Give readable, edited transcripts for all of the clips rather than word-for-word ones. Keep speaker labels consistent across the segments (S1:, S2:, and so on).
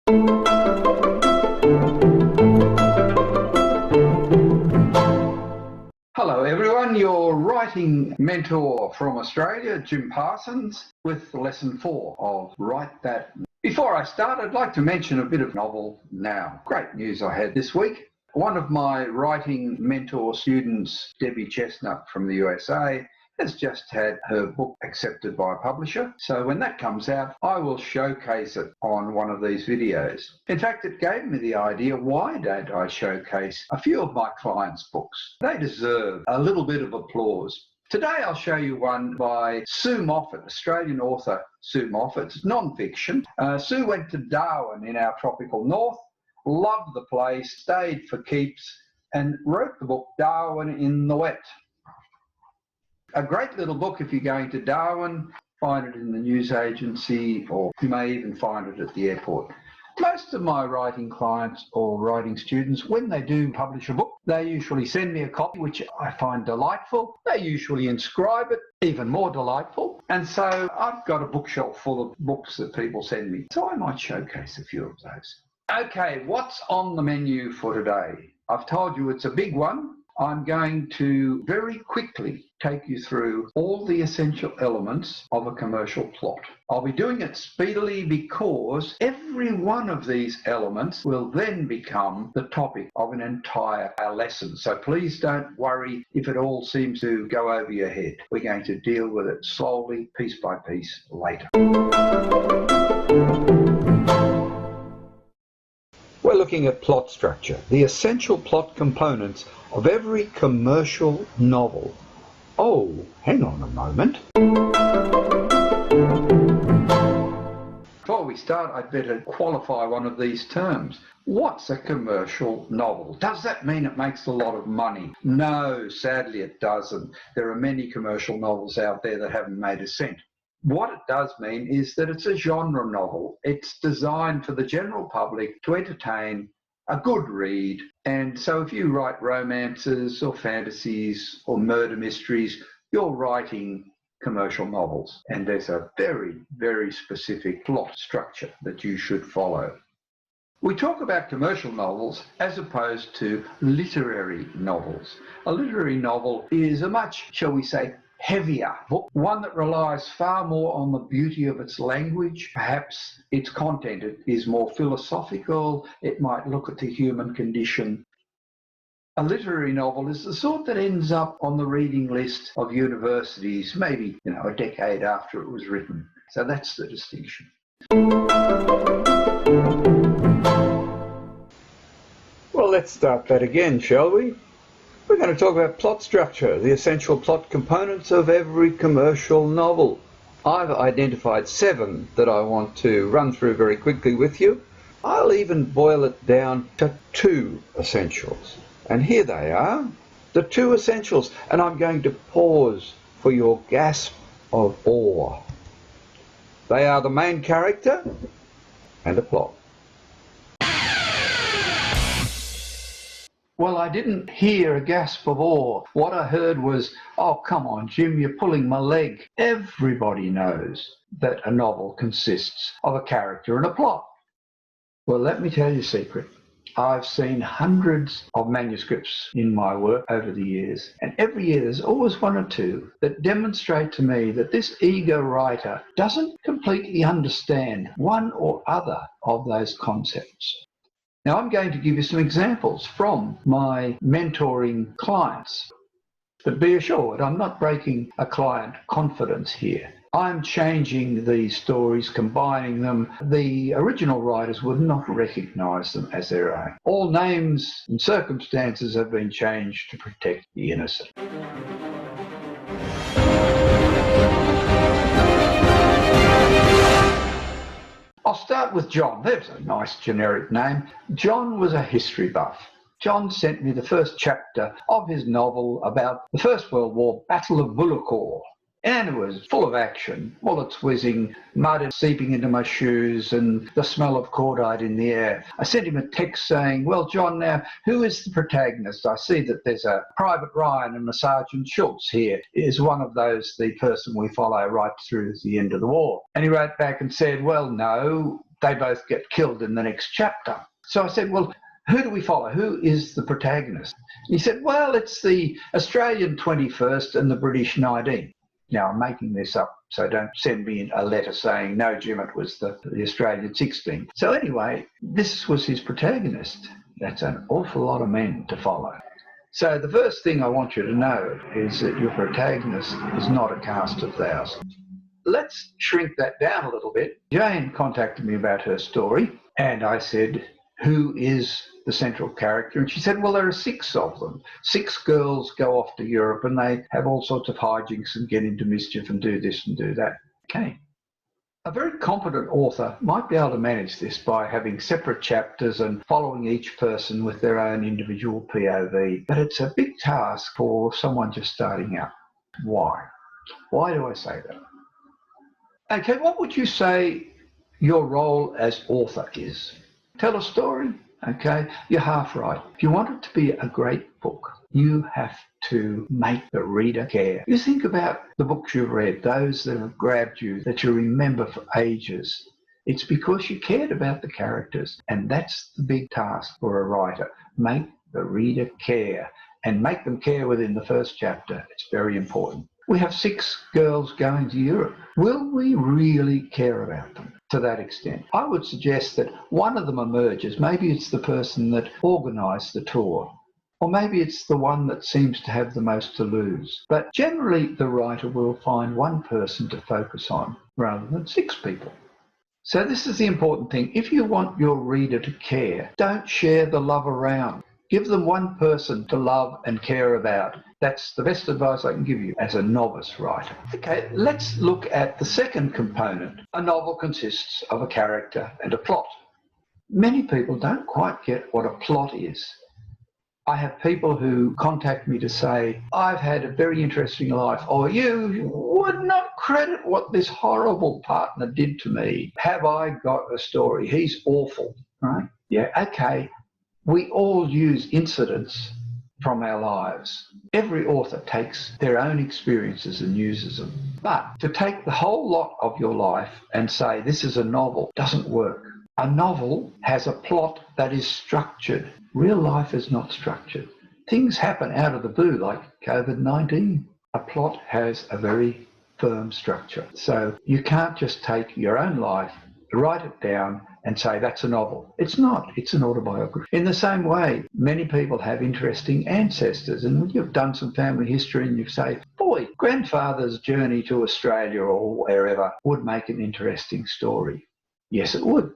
S1: Hello everyone, your writing mentor from Australia, Jim Parsons, with lesson 4 of Write That. Before I start, I'd like to mention a bit of novel now. Great news I had this week. One of my writing mentor students, Debbie Chestnut from the USA, has just had her book accepted by a publisher. So when that comes out, I will showcase it on one of these videos. In fact, it gave me the idea, why don't I showcase a few of my clients' books? They deserve a little bit of applause. Today I'll show you one by Sue Moffat, Australian author Sue Moffat. It's non-fiction. Sue went to Darwin in our tropical north, loved the place, stayed for keeps, and wrote the book Darwin in the Wet. A great little book if you're going to Darwin. Find it in the news agency, or you may even find it at the airport. Most of my writing clients or writing students, when they do publish a book, they usually send me a copy, which I find delightful. They usually inscribe it, even more delightful. And so I've got a bookshelf full of books that people send me. So I might showcase a few of those. Okay, what's on the menu for today? I've told you it's a big one. I'm going to very quickly take you through all the essential elements of a commercial plot. I'll be doing it speedily because every one of these elements will then become the topic of an entire lesson. So please don't worry if it all seems to go over your head. We're going to deal with it slowly, piece by piece, later. We're looking at plot structure, the essential plot components of every commercial novel. Oh, hang on a moment. Before we start, I'd better qualify one of these terms. What's a commercial novel? Does that mean it makes a lot of money? No, sadly it doesn't. There are many commercial novels out there that haven't made a cent. What it does mean is that it's a genre novel. It's designed for the general public to entertain, a good read. And so if you write romances or fantasies or murder mysteries, you're writing commercial novels. And there's a very, very specific plot structure that you should follow. We talk about commercial novels as opposed to literary novels. A literary novel is a much, shall we say, heavier book, one that relies far more on the beauty of its language. Perhaps its content is more philosophical. It might look at the human condition. A literary novel is the sort that ends up on the reading list of universities, maybe, a decade after it was written. So that's the distinction. Well, let's start that again, shall we? We're going to talk about plot structure, the essential plot components of every commercial novel. I've identified 7 that I want to run through very quickly with you. I'll even boil it down to 2 essentials. And here they are, the 2 essentials. And I'm going to pause for your gasp of awe. They are the main character and a plot. Well, I didn't hear a gasp of awe. What I heard was, oh, come on, Jim, you're pulling my leg. Everybody knows that a novel consists of a character and a plot. Well, let me tell you a secret. I've seen hundreds of manuscripts in my work over the years, and every year there's always 1 or 2 that demonstrate to me that this eager writer doesn't completely understand one or other of those concepts. Now, I'm going to give you some examples from my mentoring clients. But be assured, I'm not breaking a client confidence here. I'm changing these stories, combining them. The original writers would not recognise them as their own. All names and circumstances have been changed to protect the innocent. I'll start with John. There's a nice generic name. John was a history buff. John sent me the first chapter of his novel about the First World War, Battle of Bullecourt. And it was full of action, bullets whizzing, mud seeping into my shoes, and the smell of cordite in the air. I sent him a text saying, well, John, now, who is the protagonist? I see that there's a Private Ryan and a Sergeant Schultz here. Is one of those the person we follow right through the end of the war? And he wrote back and said, well, no, they both get killed in the next chapter. So I said, well, who do we follow? Who is the protagonist? He said, well, it's the Australian 21st and the British 19th. Now, I'm making this up, so don't send me a letter saying, no, Jim, it was the Australian 16th. So anyway, this was his protagonist. That's an awful lot of men to follow. So the first thing I want you to know is that your protagonist is not a cast of thousands. Let's shrink that down a little bit. Jane contacted me about her story, and I said, who is the central character? And she said, well, there are 6 of them. 6 girls go off to Europe and they have all sorts of hijinks and get into mischief and do this and do that. Okay. A very competent author might be able to manage this by having separate chapters and following each person with their own individual POV. But it's a big task for someone just starting out. Why? Why do I say that? Okay, what would you say your role as author is? Tell a story, okay? You're half right. If you want it to be a great book, you have to make the reader care. You think about the books you've read, those that have grabbed you, that you remember for ages. It's because you cared about the characters, and that's the big task for a writer. Make the reader care, and make them care within the first chapter. It's very important. We have 6 girls going to Europe. Will we really care about them to that extent? I would suggest that one of them emerges. Maybe it's the person that organised the tour, or maybe it's the one that seems to have the most to lose. But generally, the writer will find one person to focus on rather than 6 people. So this is the important thing. If you want your reader to care, don't share the love around. Give them one person to love and care about. That's the best advice I can give you as a novice writer. Okay, let's look at the second component. A novel consists of a character and a plot. Many people don't quite get what a plot is. I have people who contact me to say, I've had a very interesting life, or you would not credit what this horrible partner did to me. Have I got a story? He's awful, right? Yeah, okay. We all use incidents from our lives. Every author takes their own experiences and uses them. But to take the whole lot of your life and say this is a novel doesn't work. A novel has a plot that is structured. Real life is not structured. Things happen out of the blue like COVID-19. A plot has a very firm structure. So you can't just take your own life, write it down and say that's a novel. It's not. It's an autobiography. In the same way, many people have interesting ancestors, and when you've done some family history and you say, boy, grandfather's journey to Australia or wherever would make an interesting story. Yes, it would,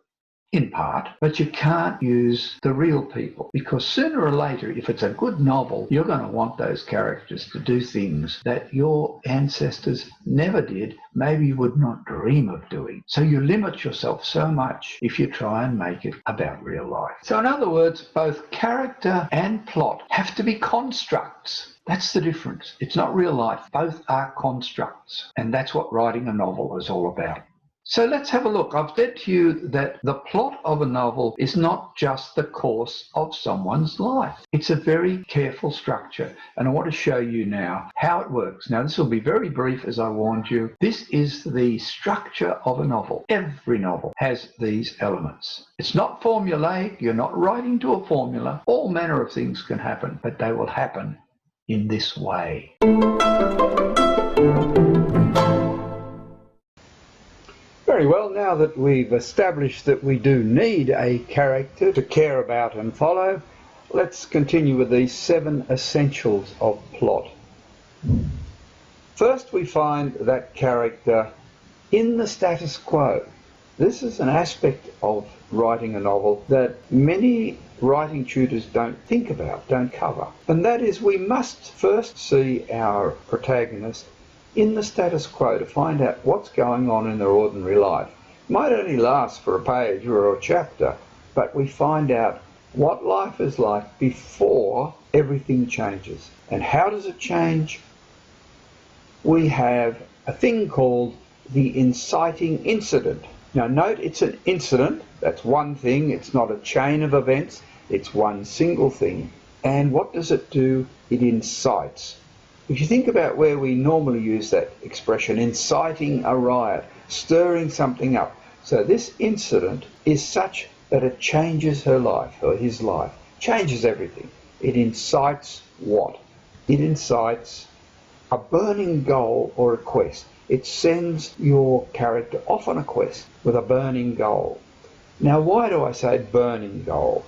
S1: in part, but you can't use the real people, because sooner or later, if it's a good novel, you're going to want those characters to do things that your ancestors never did, maybe you would not dream of doing. So you limit yourself so much if you try and make it about real life. So in other words, both character and plot have to be constructs. That's the difference. It's not real life. Both are constructs. And that's what writing a novel is all about. So let's have a look. I've said to you that the plot of a novel is not just the course of someone's life. It's a very careful structure, and I want to show you now how it works. Now, this will be very brief, as I warned you. This is the structure of a novel. Every novel has these elements. It's not formulaic. You're not writing to a formula. All manner of things can happen, but they will happen in this way. Very well, now that we've established that we do need a character to care about and follow, let's continue with these 7 essentials of plot. First, we find that character in the status quo. This is an aspect of writing a novel that many writing tutors don't think about, don't cover. And that is, we must first see our protagonist in the status quo to find out what's going on in their ordinary life. It might only last for a page or a chapter, but we find out what life is like before everything changes. And how does it change? We have a thing called the inciting incident. Now note, it's an incident. That's one thing. It's not a chain of events. It's one single thing. And what does it do? It incites. If you think about where we normally use that expression, inciting a riot, stirring something up, So this incident is such that it changes her life, or his life, changes everything. It incites what? It incites a burning goal or a quest. It sends your character off on a quest with a burning goal. Now, why do I say burning goal?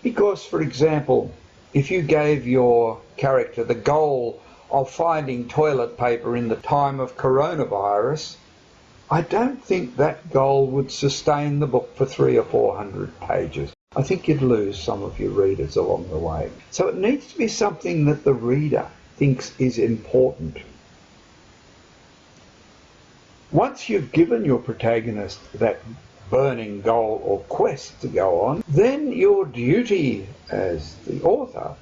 S1: Because, for example, if you gave your character the goal of finding toilet paper in the time of coronavirus, I don't think that goal would sustain the book for 300 or 400 pages. I think you'd lose some of your readers along the way. So it needs to be something that the reader thinks is important. Once you've given your protagonist that burning goal or quest to go on, then your duty as the author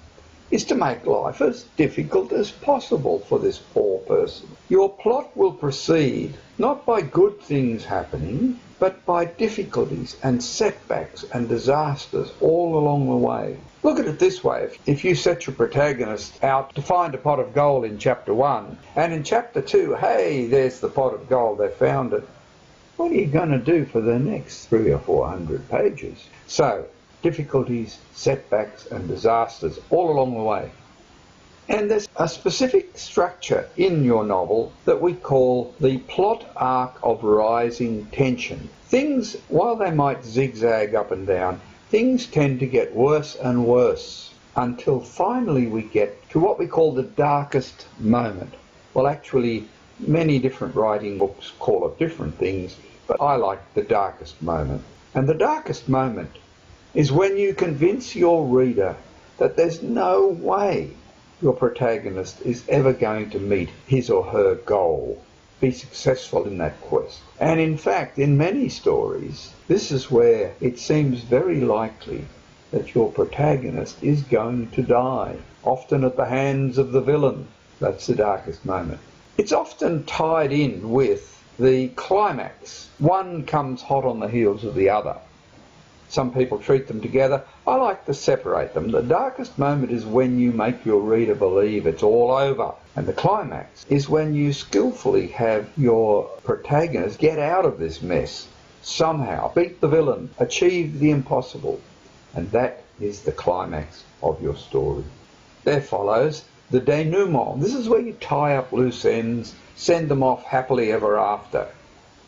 S1: is to make life as difficult as possible for this poor person. Your plot will proceed not by good things happening, but by difficulties and setbacks and disasters all along the way. Look at it this way. If you set your protagonist out to find a pot of gold in chapter 1, and in chapter 2, hey, there's the pot of gold, they found it, what are you going to do for the next 300 or 400 pages? So, difficulties, setbacks and disasters all along the way. And there's a specific structure in your novel that we call the plot arc of rising tension. Things, while they might zigzag up and down, things tend to get worse and worse until finally we get to what we call the darkest moment. Well, actually, many different writing books call it different things, but I like the darkest moment. And the darkest moment is when you convince your reader that there's no way your protagonist is ever going to meet his or her goal, be successful in that quest. And in fact, in many stories, this is where it seems very likely that your protagonist is going to die, often at the hands of the villain. That's the darkest moment. It's often tied in with the climax. One comes hot on the heels of the other. Some people treat them together. I like to separate them. The darkest moment is when you make your reader believe it's all over. And the climax is when you skillfully have your protagonist get out of this mess, somehow beat the villain, achieve the impossible. And that is the climax of your story. There follows the denouement. This is where you tie up loose ends, send them off happily ever after.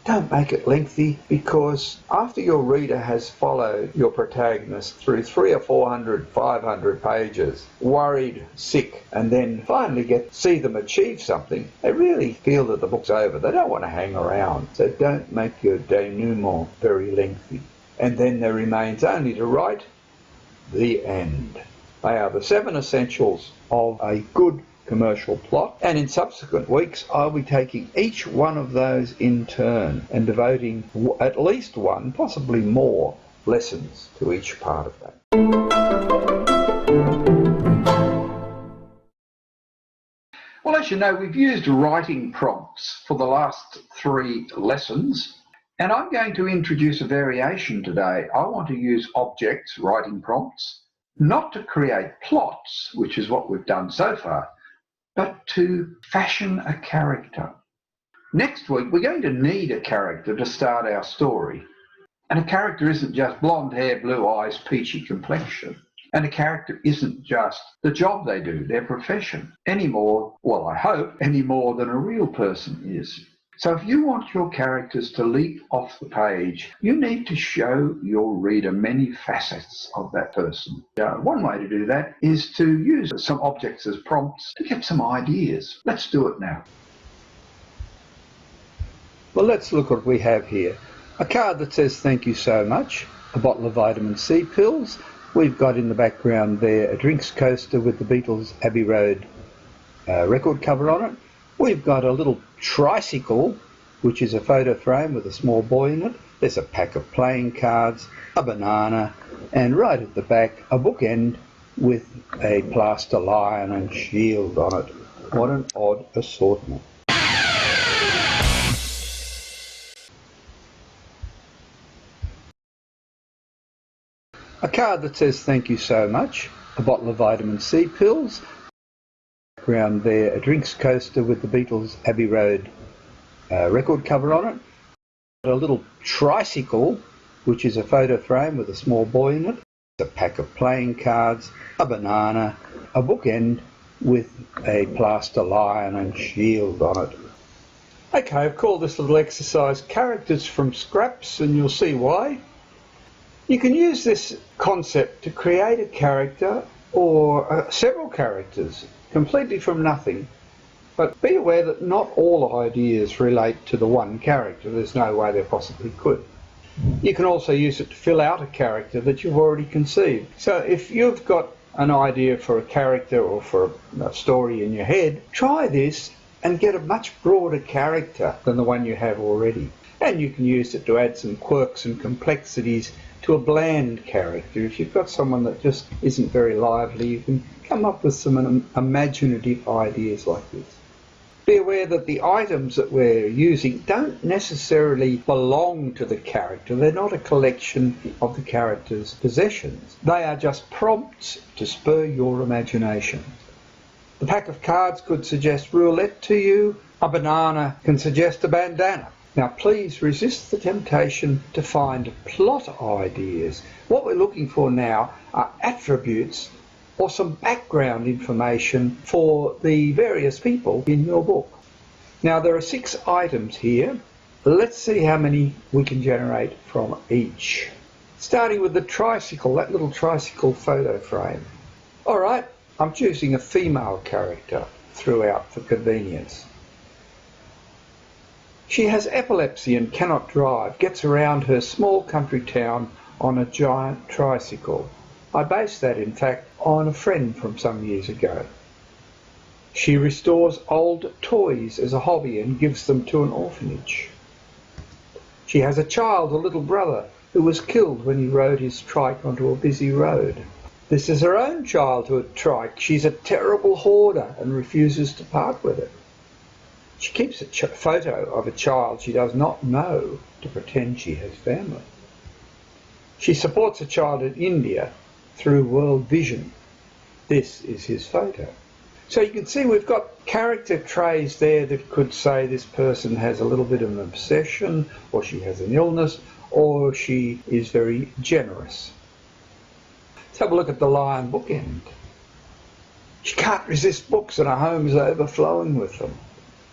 S1: Don't make it lengthy, because after your reader has followed your protagonist through 300 or 400, 500 pages, worried, sick, and then finally see them achieve something, they really feel that the book's over. They don't want to hang around. So don't make your denouement very lengthy. And then there remains only to write the end. They are the 7 essentials of a good commercial plot, and in subsequent weeks I'll be taking each one of those in turn and devoting at least one, possibly more, lessons to each part of that. Well, as you know, we've used writing prompts for the last 3 lessons, and I'm going to introduce a variation today. I want to use objects, writing prompts, not to create plots, which is what we've done so far, but to fashion a character. Next week, we're going to need a character to start our story. And a character isn't just blonde hair, blue eyes, peachy complexion. And a character isn't just the job they do, their profession, any more, well, I hope, any more than a real person is. So if you want your characters to leap off the page, you need to show your reader many facets of that person. One way to do that is to use some objects as prompts to get some ideas. Let's do it now. Well, let's look what we have here. A card that says thank you so much, a bottle of vitamin C pills. We've got in the background there a drinks coaster with the Beatles Abbey Road record cover on it. We've got a little tricycle, which is a photo frame with a small boy in it. There's a pack of playing cards, a banana, and right at the back, a bookend with a plaster lion and shield on it. What an odd assortment. A card that says thank you so much, a bottle of vitamin C pills. Around there, a drinks coaster with the Beatles Abbey Road record cover on it. A little tricycle, which is a photo frame with a small boy in it, a pack of playing cards, a banana, a bookend with a plaster lion and shield on it. Okay, I've called this little exercise Characters from Scraps, and you'll see why. You can use this concept to create a character or several characters completely from nothing. But be aware that not all ideas relate to the one character. There's no way they possibly could. You can also use it to fill out a character that you've already conceived. So if you've got an idea for a character or for a story in your head, try this and get a much broader character than the one you have already. And you can use it to add some quirks and complexities to a bland character. If you've got someone that just isn't very lively, you can come up with some imaginative ideas like this. Be aware that the items that we're using don't necessarily belong to the character. They're not a collection of the character's possessions. They are just prompts to spur your imagination. The pack of cards could suggest roulette to you. A banana can suggest a bandana. Now please resist the temptation to find plot ideas. What we're looking for now are attributes or some background information for the various people in your book. Now there are 6 items here. Let's see how many we can generate from each. Starting with the tricycle, that little tricycle photo frame. Alright, I'm choosing a female character throughout for convenience. She has epilepsy and cannot drive, gets around her small country town on a giant tricycle. I based that, in fact, on a friend from some years ago. She restores old toys as a hobby and gives them to an orphanage. She has a child, a little brother, who was killed when he rode his trike onto a busy road. This is her own childhood trike. She's a terrible hoarder and refuses to part with it. She keeps a photo of a child she does not know to pretend she has family. She supports a child in India through World Vision. This is his photo. So you can see we've got character traits there that could say this person has a little bit of an obsession, or she has an illness, or she is very generous. Let's have a look at the Lion Bookend. She can't resist books and her home is overflowing with them.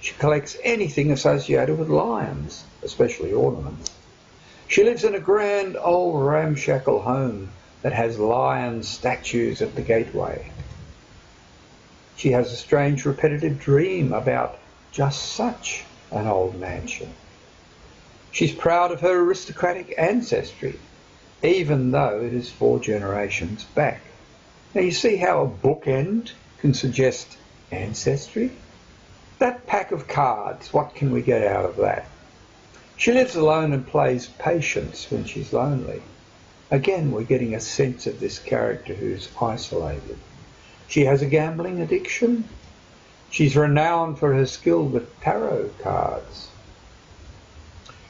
S1: She collects anything associated with lions, especially ornaments. She lives in a grand old ramshackle home that has lion statues at the gateway. She has a strange repetitive dream about just such an old mansion. She's proud of her aristocratic ancestry, even though it is 4 generations back. Now you see how a bookend can suggest ancestry? That pack of cards, what can we get out of that? She lives alone and plays patience when she's lonely. Again, we're getting a sense of this character who's isolated. She has a gambling addiction. She's renowned for her skill with tarot cards.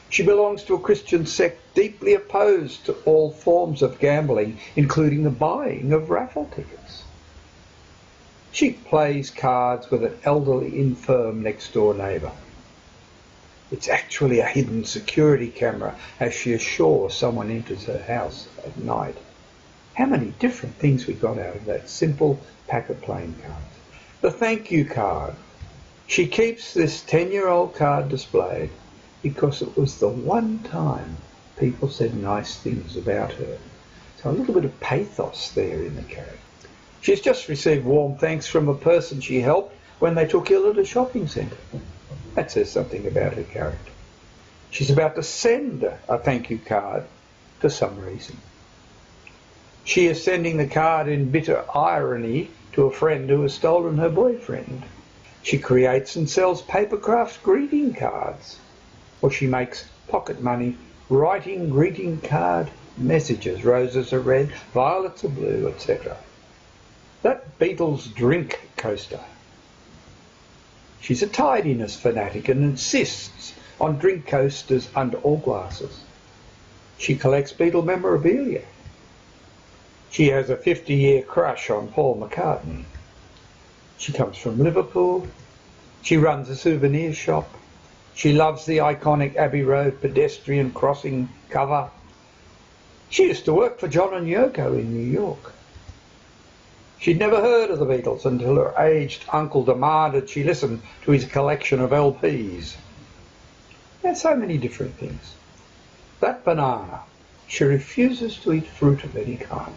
S1: She belongs to a Christian sect deeply opposed to all forms of gambling, including the buying of raffle tickets. She plays cards with an elderly, infirm next-door neighbour. It's actually a hidden security camera as she assures someone enters her house at night. How many different things we got out of that simple pack of playing cards. The thank you card. She keeps this 10-year-old card displayed because it was the one time people said nice things about her. So a little bit of pathos there in the character. She's just received warm thanks from a person she helped when they took ill at a shopping centre. That says something about her character. She's about to send a thank you card for some reason. She is sending the card in bitter irony to a friend who has stolen her boyfriend. She creates and sells papercraft greeting cards, or she makes pocket money writing greeting card messages. Roses are red, violets are blue, etc. That Beatles drink coaster. She's a tidiness fanatic and insists on drink coasters under all glasses. She collects Beatle memorabilia. She has a 50-year crush on Paul McCartney. She comes from Liverpool. She runs a souvenir shop. She loves the iconic Abbey Road pedestrian crossing cover. She used to work for John and Yoko in New York. She'd never heard of the Beatles until her aged uncle demanded she listen to his collection of LPs. There's so many different things. That banana. She refuses to eat fruit of any kind.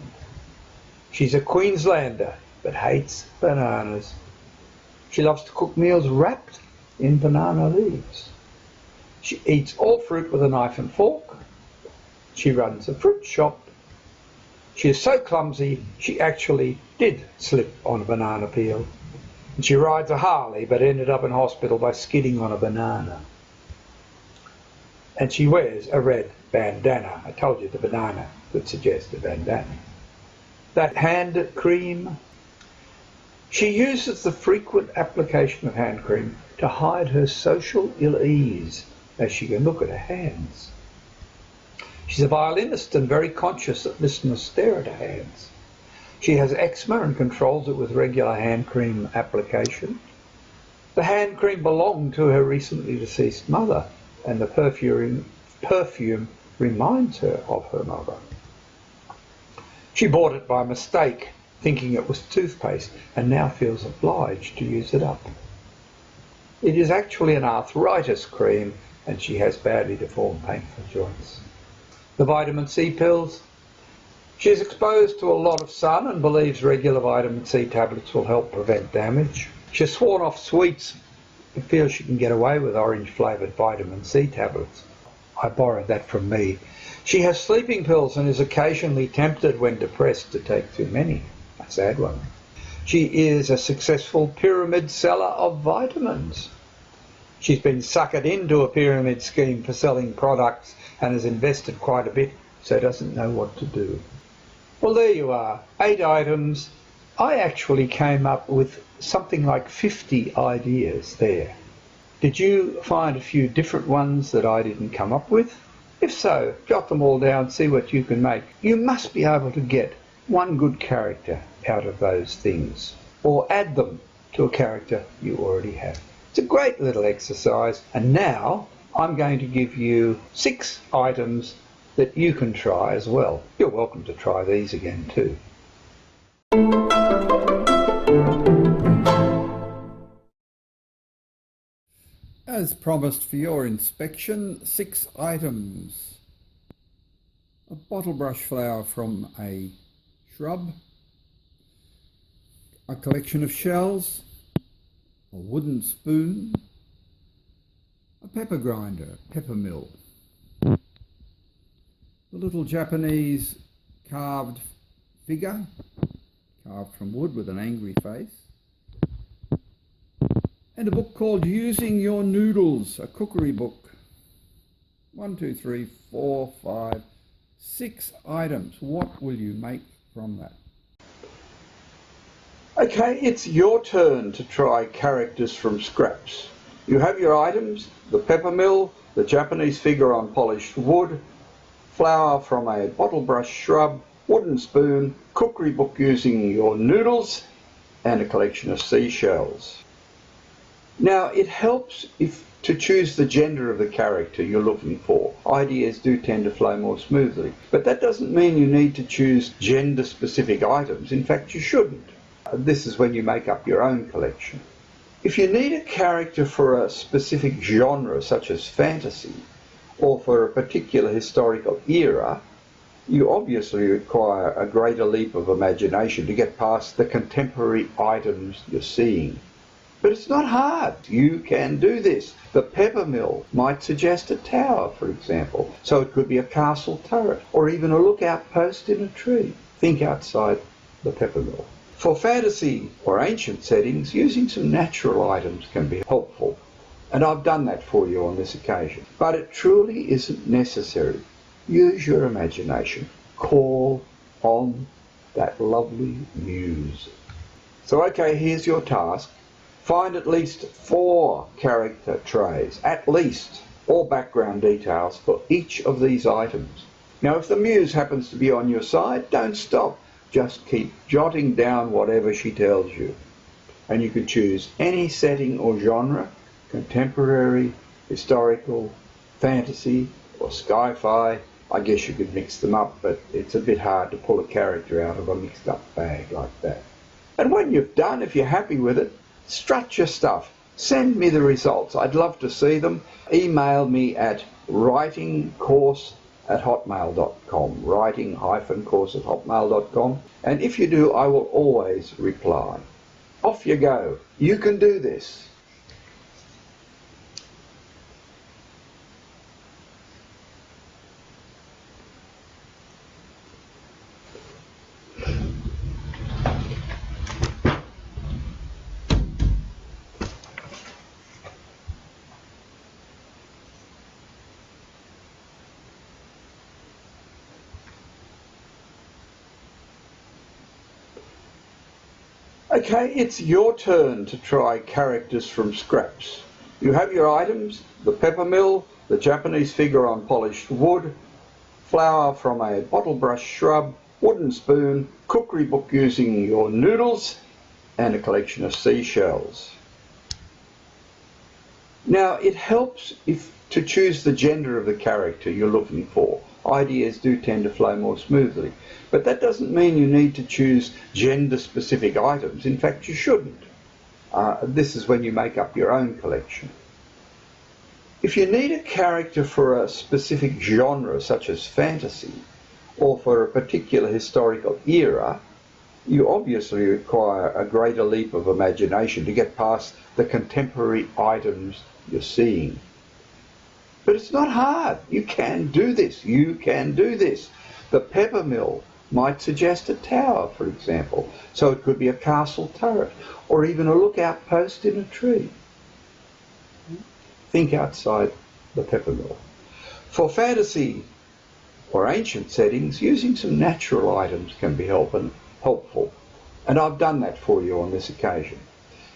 S1: She's a Queenslander, but hates bananas. She loves to cook meals wrapped in banana leaves. She eats all fruit with a knife and fork. She runs a fruit shop. She is so clumsy, she actually did slip on a banana peel. And she rides a Harley, but ended up in hospital by skidding on a banana. And she wears a red bandana. I told you the banana could suggest a bandana. That hand cream. She uses the frequent application of hand cream to hide her social ill-ease, as she can look at her hands. She's a violinist and very conscious that listeners stare at her hands. She has eczema and controls it with regular hand cream application. The hand cream belonged to her recently deceased mother, and the perfume reminds her of her mother. She bought it by mistake, thinking it was toothpaste, and now feels obliged to use it up. It is actually an arthritis cream, and she has badly deformed painful joints. The vitamin C pills. She's exposed to a lot of sun and believes regular vitamin C tablets will help prevent damage. She's sworn off sweets but feels she can get away with orange-flavoured vitamin C tablets. I borrowed that from me. She has sleeping pills and is occasionally tempted when depressed to take too many. A sad one. She is a successful pyramid seller of vitamins. She's been suckered into a pyramid scheme for selling products and has invested quite a bit, so doesn't know what to do. Well, there you are, 8 items. I actually came up with something like 50 ideas there. Did you find a few different ones that I didn't come up with? If so, jot them all down, see what you can make. You must be able to get one good character out of those things, or add them to a character you already have. It's a great little exercise, and now I'm going to give you 6 items that you can try as well. You're welcome to try these again too. As promised for your inspection, 6 items. A bottle brush flower from a shrub, a collection of shells, a wooden spoon, a pepper grinder, pepper mill, the little Japanese carved figure, carved from wood with an angry face, and a book called Using Your Noodles, a cookery book. 1, 2, 3, 4, 5, 6 items. What will you make from that? Okay, it's your turn to try characters from scraps. You have your items: the pepper mill, the Japanese figure on polished wood, flower from a bottle brush shrub, wooden spoon, cookery book using your noodles, and a collection of seashells. Now, it helps to choose the gender of the character you're looking for. Ideas do tend to flow more smoothly, but that doesn't mean you need to choose gender-specific items. In fact, you shouldn't. This is when you make up your own collection. If you need a character for a specific genre, such as fantasy, or for a particular historical era, you obviously require a greater leap of imagination to get past the contemporary items you're seeing. But it's not hard. You can do this. The pepper mill might suggest a tower, for example, so it could be a castle turret, or even a lookout post in a tree. Think outside the pepper mill. For fantasy or ancient settings, using some natural items can be helpful, and I've done that for you on this occasion. But it truly isn't necessary. Use your imagination. Call on that lovely muse. So okay, here's your task. Find at least 4 character traits, at least, or background details for each of these items. Now, if the muse happens to be on your side, don't stop. Just keep jotting down whatever she tells you. And you can choose any setting or genre: contemporary,
S2: historical, fantasy, or sci-fi. I guess you could mix them up, but it's a bit hard to pull a character out of a mixed up bag like that. And when you've done, if you're happy with it, strut your stuff. Send me the results. I'd love to see them. Email me at writingcourse@hotmail.com, writing-course@hotmail.com. And if you do, I will always reply. Off you go. You can do this. Okay, it's your turn to try characters from scraps. You have your items: the pepper mill, the Japanese figure on polished wood, flower from a bottle brush shrub, wooden spoon, cookery book using your noodles, and a collection of seashells. Now, it helps to choose the gender of the character you're looking for. Ideas do tend to flow more smoothly, but that doesn't mean you need to choose gender-specific items. In fact, you shouldn't. This is when you make up your own collection. If you need a character for a specific genre, such as fantasy, or for a particular historical era, you obviously require a greater leap of imagination to get past the contemporary items you're seeing. But it's not hard. You can do this. You can do this. The pepper mill might suggest a tower, for example, so it could be a castle turret, or even a lookout post in a tree. Think outside the pepper mill. For fantasy or ancient settings, using some natural items can be helpful, and I've done that for you on this occasion.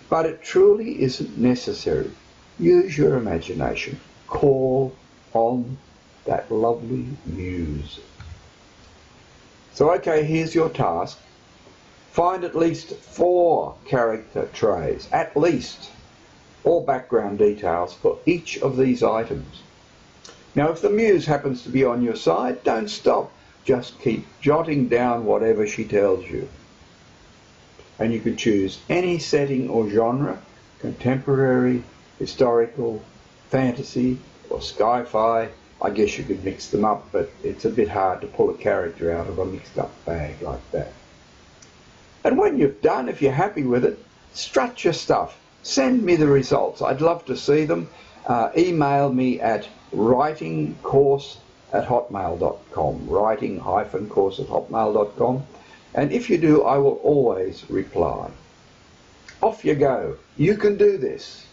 S2: But it truly isn't necessary. Use your imagination. Call on that lovely muse. So okay, here's your task. Find at least 4 character trays, at least, or background details for each of these items. Now, if the muse happens to be on your side, don't stop. Just keep jotting down whatever she tells you. And you can choose any setting or genre: contemporary, historical, fantasy, or sci-fi. I guess you could mix them up, but it's a bit hard to pull a character out of a mixed up bag like that. And when you've done, if you're happy with it, strut your stuff. Send me the results. I'd love to see them. Email me at writingcourse@hotmail.com, writing-course@hotmail.com. And if you do, I will always reply. Off you go. You can do this.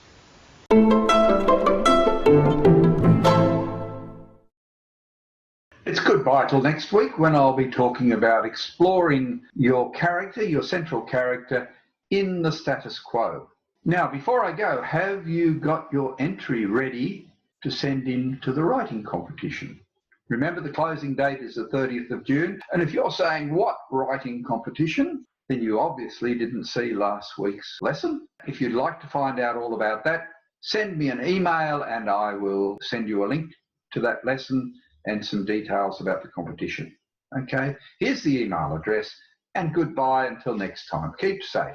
S1: It's goodbye till next week, when I'll be talking about exploring your character, your central character, in the status quo. Now, before I go, have you got your entry ready to send in to the writing competition? Remember, the closing date is the 30th of June. And if you're saying, what writing competition? Then you obviously didn't see last week's lesson. If you'd like to find out all about that, send me an email and I will send you a link to that lesson and some details about the competition. Okay, here's the email address, and goodbye until next time. Keep safe.